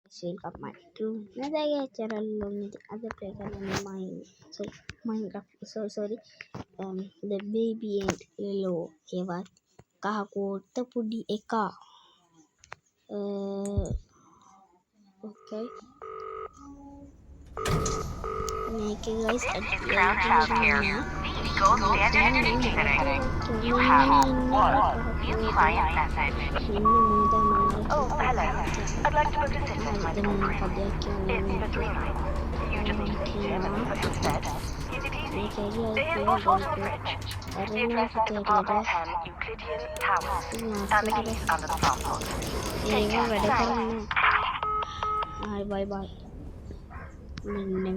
Welcome back to another channel with other play mine. So Minecraft. Sorry. The baby and Lilo. Evat. Kahakota pudi eka. Okay. Make it guys at the end. Gold standard energy setting. You have one new client message. Oh, hello. I'd like to book a sitting with your friend. It's for 3 nights. You just need to meet him and put instead. Easy peasy. Stay in bottle for the fridge. The address is apartment 10 Euclidean Towers. And the keys under the front pot. Take care. Bye.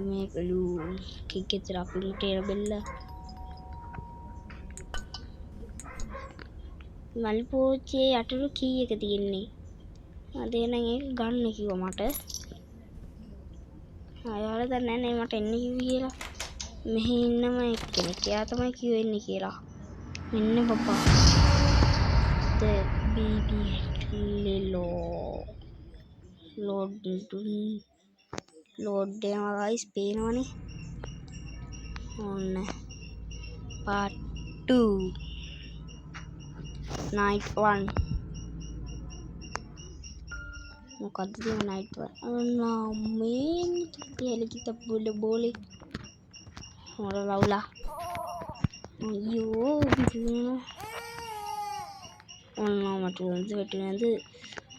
Make you kick it up in the table. මල්පෝච්චේ යටලු කී එක තියෙන්නේ. අදේනම් ඒක ගන්න කිව්වා මට. අයාලා දන්නේ නැහැ මට එන්න කිව්වේ කියලා. මෙහි ඉන්නම එක්කෙනෙක්. එයා තමයි කිව්වේ එන්න කියලා. මෙන්න පපා. The baby Lilo. Load දෙනවා guys පේනවනේ. ඔන්න. Part 2. Night 1. මොකද්ද මේ night 1? මේ තියලා kita boleh orang laulah. අයියෝ බිදුනා. ඔන්න මට වැටුනේද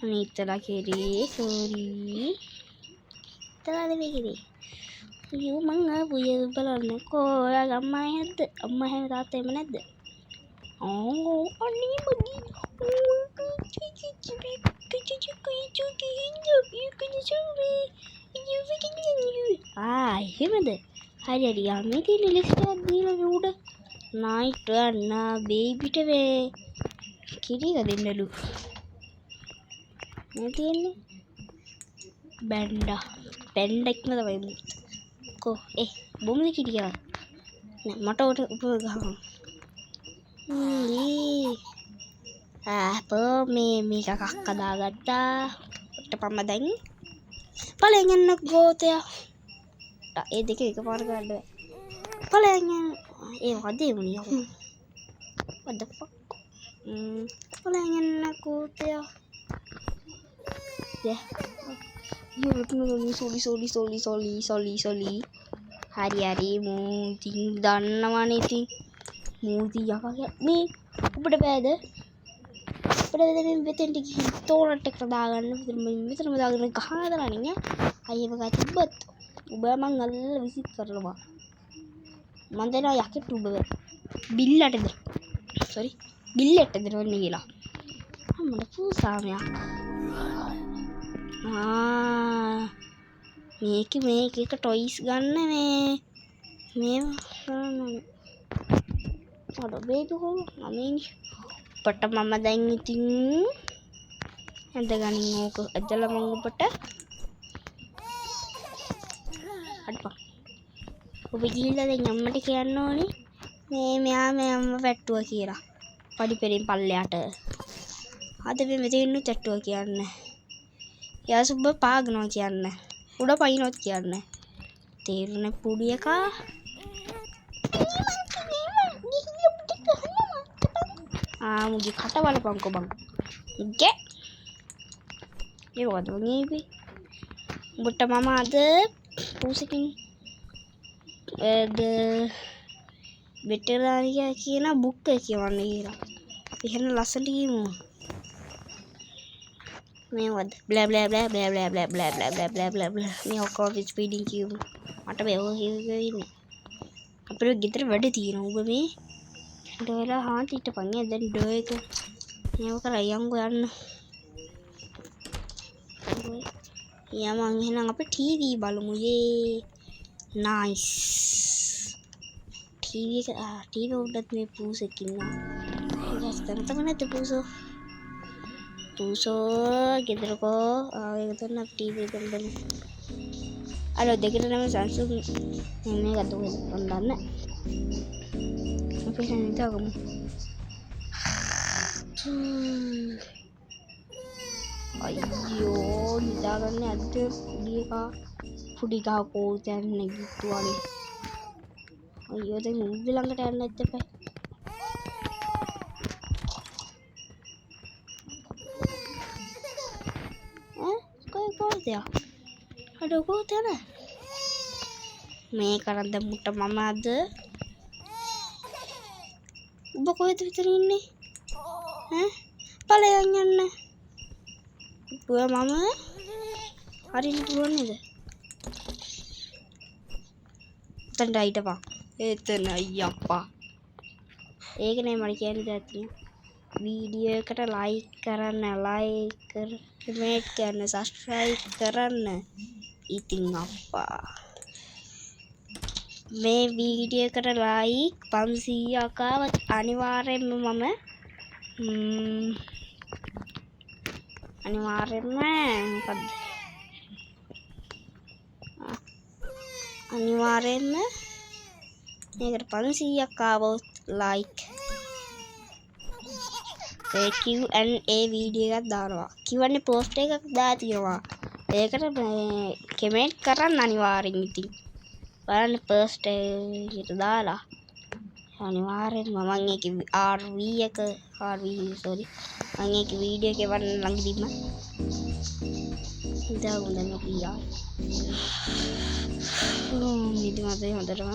අනිත්තලා කෙරේ සෝරි. තරද මේකේ. අයියෝ මං ආපුය බලන්නකෝ. ඔයාගේ අම්මා නැද්ද? අම්මා හැම තාත්තා එම නැද්ද? අනේ මගේ එහෙමද? හරි යන්නේ තියෙන ලිස්ට් එකක් දීලා උඩ නයිට් යන්න බේබිට වේ කිරික දෙන්නලු මේ තියෙන්නේ බැන්ඩා ඉක්ම තමයි කො බොම්ද කිරියා නෑ මට උඩ ගහන්න අපෝ මේක කක්ක දාගත්තා ඔට්ටපම්ම දැන් පලෙන් යන්න ගෝතයා ඒ දෙක එකපාර ගන්න බෑ පලෙන් යන්න ඒ වදේ වුණේ what the fuck පලෙන් යන්න ගෝතයා sorry hari මූතින් දන්නවනේ ඉතින් මූති යකගේ මේ උඹට බෑද මේ මෙතෙන්ට ගිහින් තෝරට එක දාගන්න මෙතනම දාගෙන ගහන දාන්නේ අයියව ගා තිබ්බත් ඔබ මං අල්ලලා විසිட் කරනවා මං දෙනවා යකෙට උඹ බිල්ලටද බිල්ලටද රොන්නේ කියලා අම්මඩ පූසාමයක් මේක ටොයිස් ගන්න මේ කරන්න අර බේබි හොම මමින් පට මම දැන් ඉතින් ඇඳගනින් ඕක ඇදලා මම ඔබට අඩපා ඔබ ගිහිල්ලා දැන් අම්මට කියන්න ඕනේ මෙයා අම්ම පැට්ටුවා කියලා පඩිපෙරින් පල්ලයට අද මේ මෙතෙන්නු චට්ටුවා කියන්න යා සුබ පාගනවා කියන්න උඩ පයින්නොත් කියන්න තේරුණේ පුඩි එකා මුගේ කට බලපංකෝ බං ගේ ඒකවද වගේ උඹට මම අද පූසකින් වෙටරානියා කියන බුක් එක කියවන්න කියලා එහෙනම් ලස්සනට කියමු මේවද බ්ලා මේ ඔක්කොම ස්පීඩින් කියමු මට මේව ඉන්නේ අපේ ගෙදර වැඩ තියෙනවා උඹ මේ ඩෝලා හාන්ට හිටපන් දැන් ඩෝ එක මේව කරා යංගෝ යන්න යමන් එහෙනම් අපි ටීවී බලමු නයිස් ටීවී උඩත් මේ පූසෙක් ඉන්නවා ගස්තන තමයි නැති පූසෝ ගෙදරකෝ ඒක තමයි ටීවී එකෙන් බලමු අර දෙකට නම් Samsung මේ ගත්තා කොණ්ඩන්න අපි හිතගමු අයියෝ නිදාගන්න ඇද්ද පුඩි ගහ කෝතැන් නැගිට්ටුවානේ. අයියෝ දැන් උඩ ළඟට යන්න නැද්ද බෑ. කොහෙද යා? අඩෝ කොහෙද යන? මේ කරන් දැම්මුට මම අද ඔබ කොහෙද විතර ඉන්නේ? ඵලයන් යන්න. ඔය මම හරියට පුළුවන් නේද? එතනට හිටපන්. එතන අයියප්පා. ඒකනේ මම කියන්නේ දැන් වීඩියෝ එකට ලයික් කරන්න, කමෙන්ට් කරන්න, සබ්ස්ක්‍රයිබ් කරන්න. ඉතින් අප්පා මේ වීඩියෝ එකට ලයික් 500ක් ආවත් අනිවාර්යෙන්ම මම අනිවාර්යෙන්ම මේකට 500ක් ආවොත් ලයික් ඒ Q&A වීඩියෝ එකක් දානවා. Q&A පෝස්ට් එකක් දාලා තියෙනවා. ඒකට කමෙන්ට් කරන්න අනිවාර්යෙන්. ඉතින් බලන්න පෝස්ට් එකට දාලා අනිවාර්යෙන්ම මම ඒක RV මම ඒක වීඩියෝ එක වන්න ළඟදීම ඉඳන් දැන් අපි ආයි නිදිමත හොඳටම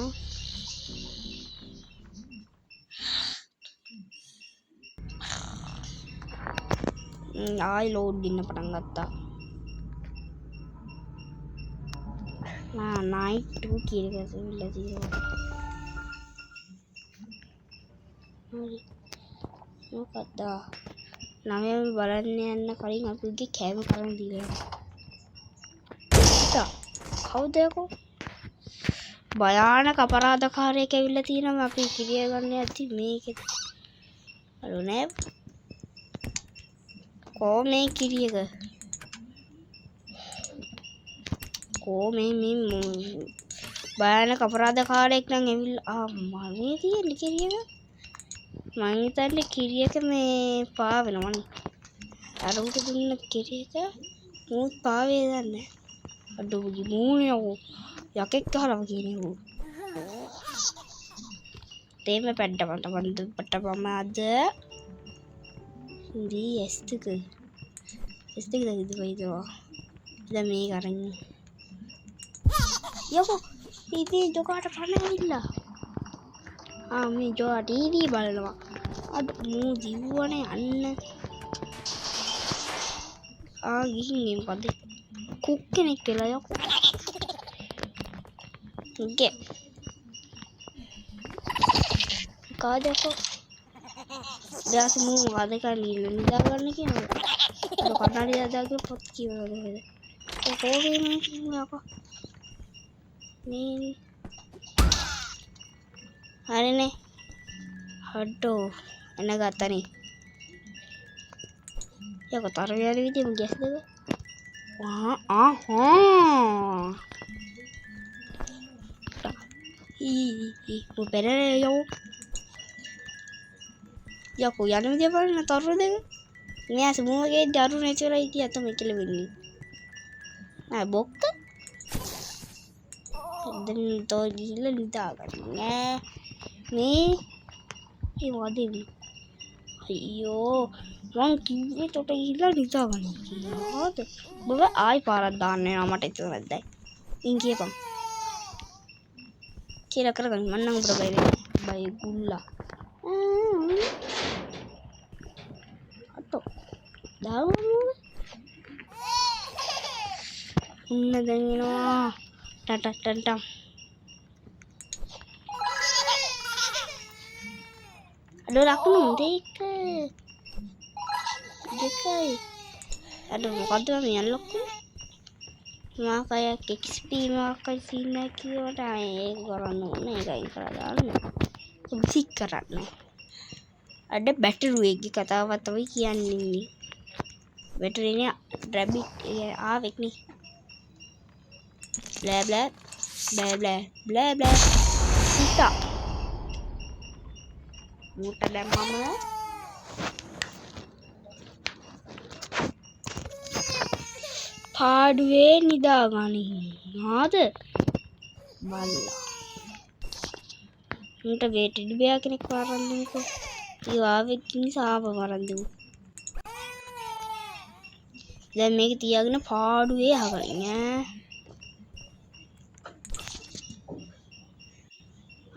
ආයි ලෝඩ් ඉන්න පටන් ගත්තා. නයිට් 2 කියන එක ඇවිල්ලා තියෙනවා. මොකක්ද? නමයම බලන්න යන්න කලින් අපිගේ කෑම කරන් දීලා. කවුද යකෝ? භයානක අපරාධකාරයෙක් ඇවිල්ලා තියෙනවා. අපි කිරිය ගන්න ඇති මේකෙත්. අලු නෑ. කොහොමේ කිරියක? කොහොමේ භයානක අපරාධකාරයෙක් නම් ඇවිල්ලා මේ තියෙන්නේ කිරියක. මං හිතන්නේ කිරියක මේ පාවෙනවනේ. අර උට දුන්න කිරියක මූත් පාවේ දන්නේ. අඩෝ මූණේ යකෙක් ගහලා කියන්නේ. තේම පැඩමට මම අද ඉදී S2 දැන් ඉදවයිදවා. දැන් මේ කරන්නේ. යකෝ ඉතින් ජොකාට පණවිලා. මේ ජොකා ටීවී බලනවා. අද මූ දිව්වනේ අන්න. ගිහින් මේ මොකද? කුක් කෙනෙක් කියලා යකෝ. ගේ. කාදකෝ. දැන් මූ මොකද කරන්නේ? නිදාගන්න කියනවා. කන්නඩි දාගෙන පොත් කියවනවා. කොහොමද යකෝ? මේ හරිනේ. හඩෝ එන ගත්තනේ. යකෝ තරවියරි විදිහම ගැස්දක. පෙරේ යකෝ යන විදිහ බලන්න තරු දෙක. මෙයා සමුවගේ දරු නැචරයි ඉතින් අත මෙකල වෙන්නේ. බොක්ක. දැන් තෝ ගිහිල්ලා නිදාගන්න නෑ. මේ වදේ. අයියෝ මං කිව්වේ තොට ගිහිල්ලා නිදාගන්න කියලා. බබ ආයි පාරක් දාන්න වෙනවා මට ඉතින් වැද්දයි. ඉන් කියපන්. කියලා කරගන්න මම නම් උඹට බයි ගුල්ලා. අතෝ දාවුනේ. උන්න දැන් එනවා. ටටටටම්. අඩෝ ලකුණු දෙකයි. අඩෝ මොකද්ද මේ යන ලොක්කු? මාකයක් XP මාකයි සීන කියවට ඒක කරන්න ඕනේ. ඒකයි කරලා දාන්න. විසික් කරන්න. අඩ බැටරි එකේ කතාවක් තමයි කියන්නේ. බැටරි නේ රැබිට් ආවෙක් නේ. blah blah blah blah blah blah stop muta dan mama පාඩුවේ නිදාගනින් ආද බල්ලා උන්ට වේටඩි බෑ කෙනෙක් වරන් දෙන්නකෝ ඒ ආවෙත් නිසාව වරන් දෙමු දැන් මේක තියාගෙන පාඩුවේ අහගන්න ඈ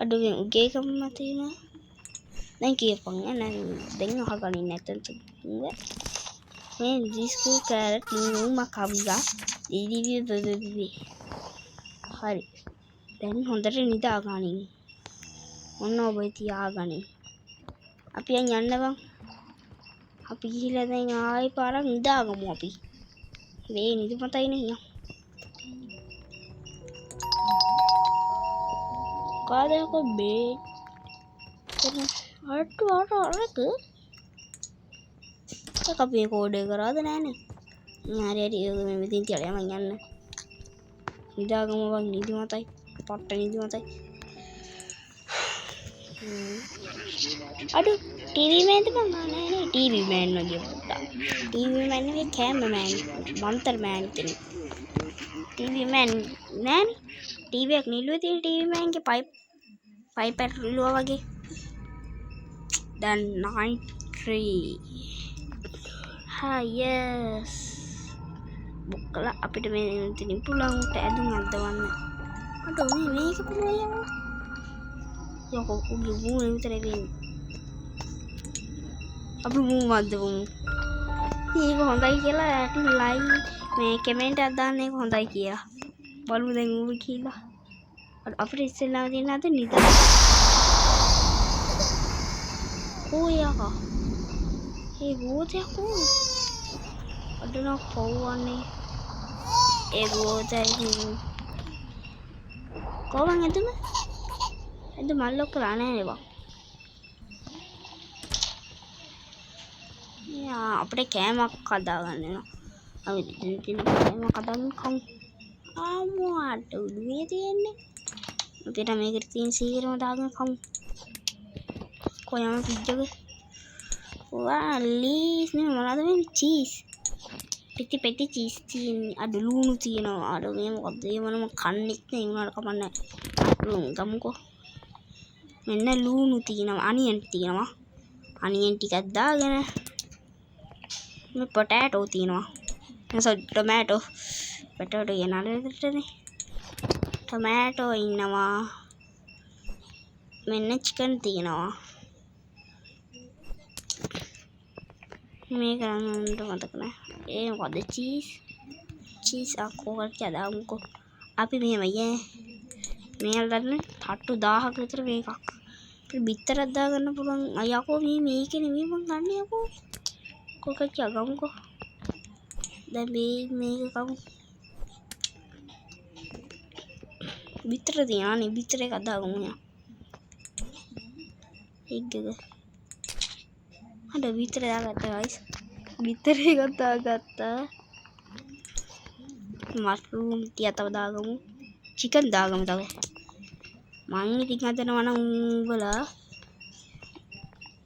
අඩුවෙන් උගේ කම තියෙනවා දැන් කියපන් ඈ දැන් අහගන්න නැත්නම් මේ දිස්කු කැරට් නු මකවිලා දිදිවි හරි දැන් හොඳට නිදාගනින් ඔන්න ඔබ තියාගනින් අපි යන්න බං අපි ගිහිල්ලා දැන් ආයෙ පාරක් නිදාගමු අපි මේ නිදිමතයි නේ කාදක බේ අට්ටු අරක අපි කෝඩ් එක කරාද නෑනේ හරි හරි මේ මෙතෙන් තියලා මම යන්න නිදාගමු බං නිදිමතයි පට්ට නිදිමතයි අඩු ටීවී මෑන්ද බං නෑ ටීවී මෑන් වගේ පුතා ටීවී මෑන් නෙවෙයි කැමරාමෑන් මන්තර මෑන් කෙනෙක් ටීවී මෑන් නෑනේ ටීවී එක නිලුවේ තියෙන ටීවී මෑන්ගේ පයිප් එක නිලුවා වගේ දැන් 93 හා යස් බොක්කලා අපිට මේ ඉතින් පුළුවන් උට ඇදුම් අද්දවන්න අඩ මේක පුළුවන් යකෝ උගේ මූණ විතරේ වෙන්නේ අපි මූණ අද්දවමු මේක හොඳයි කියලා ඇටි ලයික් මේ කමෙන්ට් එකක් දාන්න එක හොඳයි කියලා බලමු දැන් ඌ කියලා අපිට ඉස්සෙල්ලාම තියෙන අද නිදා ඕයකා ඒ භූතයක් අඩනක් පව්වන්නේ ඒ භූතයි කොහොමද එතන එද මල්ලොක් කරා නෑ බං යා අපිට කෑමක් හදාගන්න වෙනවා අපි දින කෑමක් හදාගන්න කමු ආමුවට උඩුවේ තියෙන්නේ අපිට මේකට තියෙන සීරම දාගෙන කමු කොයම ෆ්‍රිජ් එක වා ලීස් නේ මොනවද මේ චීස් පෙටි චීස් තියෙන්නේ අඩ ලුණු තියෙනවා අඩ මේ මොකද්ද මේ මොනම කන්නේක් නේ උනාට කමන්නේ ලුණු ගමුකෝ මෙන්න ලුණු තියෙනවා අනියන් තියෙනවා අනියන් ටිකක් දාගෙන මේ පොටැටෝ තියෙනවා ටොමැටෝ කියන අරටනේ ටොමැටෝ ඉන්නවා මෙන්න චිකන් තියෙනවා මේ කරන්නට මතක නෑ ඒ මොකද චීස් අක්කෝකට දාමුකෝ අපි මෙහෙම යෑ මේ අල්ලන්න තට්ටු 1000ක විතර මේකක් අපිට බිත්තරක් දාගන්න පුළුවන් අයකෝ මේක නෙමෙයි මං ගන්න යකෝ කොකක් යගමුකෝ දැන් මේක කමු බිත්තර තියනවා නේ බිත්තර එකක් දාගමු යා එක්ගද අද බිත්තර දාගත්තා guys බිත්තර එකක් දාගත්තා මස්රූම් ටික තව දාගමු චිකන් දාගමු තව මං ඉතින් හදනවා නම් උඹලා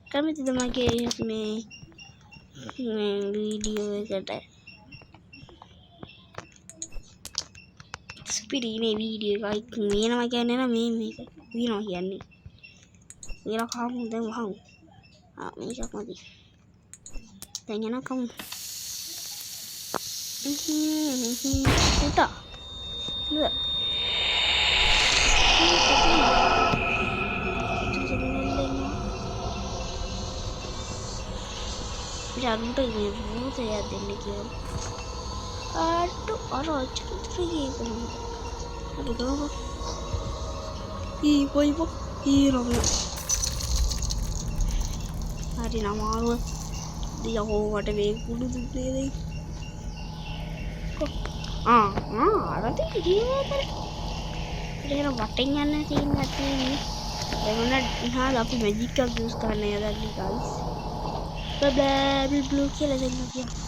කැමතිද මගේ මේ වීඩියෝ එකට ස්පිරිනේ වීඩියෝ එකක් මේනවා කියන්නේ නේද මේක විනවා කියන්නේ මේලා කමු දැන් වහමු මේක මදි දැන් යන කමු පුතා look ජරුන්ට මේ භූතය දෙන්න කියලා අට්ටු අර අච්චුත්‍රී කොහොමද අර ගම කොයිබෝ ඊරම හරි නමාරුව දියහෝ වට වේ කුඩු දුන්නේ අරද ජීවිතේ ඉතින් වටෙන් යන්න තියෙන නැති එවන ඉහළ අපි මැජික් එකක් යූස් කරන්න යදන්නේ guys බබ්ලා බ්ලූ කියලා දෙන්න කියලා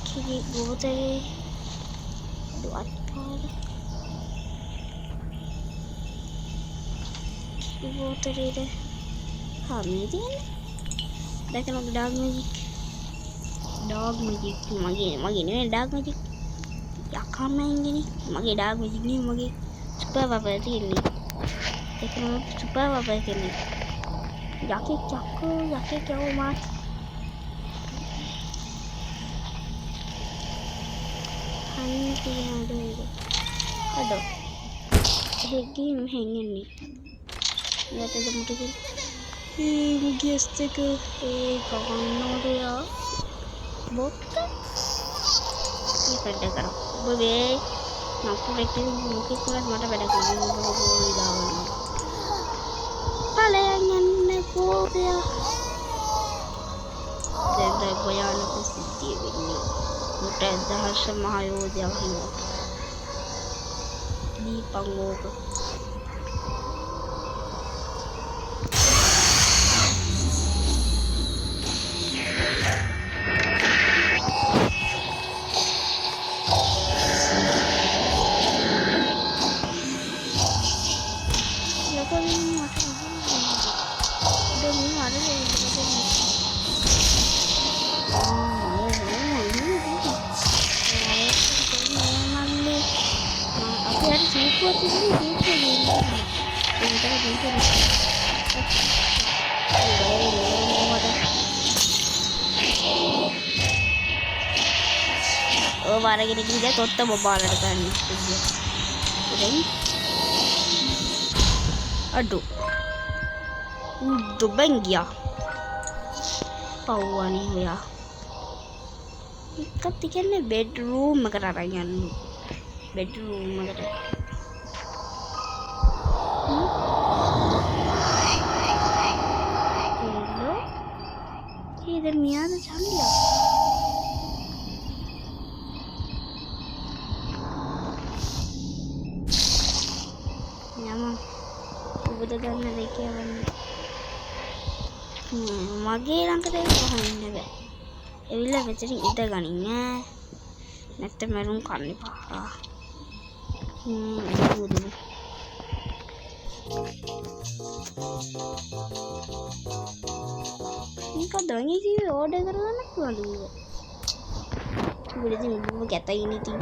කිවි ගෝතේ දුවත් පාර කිවි ගෝතේ හාමි තියෙන්නේ දැකම ඩාග් මැජික් ඩොග් මැජික් මගේ නෙවෙයි ඩොග් මැජික් යකා මෑන්ගනේ මගේ ඩොග් මැජික් නෙවෙයි මගේ සුපර් පවර් තියෙන්නේ ඒකම සුපර් පවර් කියන්නේ යකෙක් යවෝ මාත් අන්න තියනද අඩෝ හෙගින් හැංගෙන්නේ යටද මුටක ගියස් එක ඒ කවන්නෝටයා බොක්ක වැඩ කර ඔබේ නපුරෙක් මොකෙක් වුණත් මට වැඩ කරන්න ඕනේ දාන්න ඵලයන් යන්න පොතයා දැන් භයානක සිද්ධිය වෙන්නේ මුට දහස මහ යෝධයා හිමි දීපං ඕක वारगिरी की जाए तो तब बाल करनी अड्डू डुबन गया पावा नहीं हुआ कब तक ने बेडरूम में करा रही हैं बेडरूम में करा हेलो इधर मियाँ तो छान लिया ඔබද ගන්න දෙකියවන්නේ මගේ ළඟට එන්න බෑ එවිල්ලා මෙතන ඉඳ ගනින් ඈ නැත්නම් මරුන් කන්න එපා මේක දන්නේ ඉතින් ඕඩර් කරගන්න පුළුවන්ද උඹ ඉතින් කැතයි නේ ඉතින්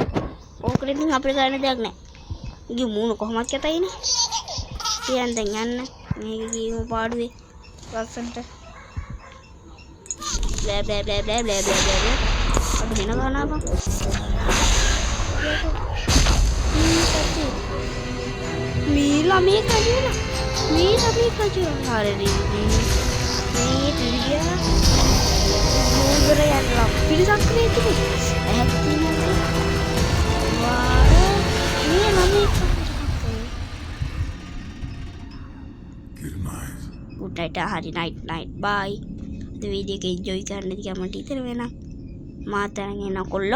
ඕකට ඉතින් අපිට ගන්න දෙයක් නැහැ ඉතින් මූණ කොහොමද කැතයිනේ කියන්න දැන් යන්න මේක කීම පාඩුවේ ලස්සනට බ්ලෑ බ්ලෑ බ්ලෑ බ්ලෑ බ්ලෑ බ්ලෑ බ්ලෑ අද වෙන ගානක් මීලා මේ කජුලා හරිනේ මේ දිගියා මොංගර යනවා පිළිසක් වේතුනේ ඇහත් තියෙනවා වාර මේ ළමයි good night hari night bye the video ke enjoy කරන්න කැමති ඉතින් වෙන මාතන් එනකොල්ල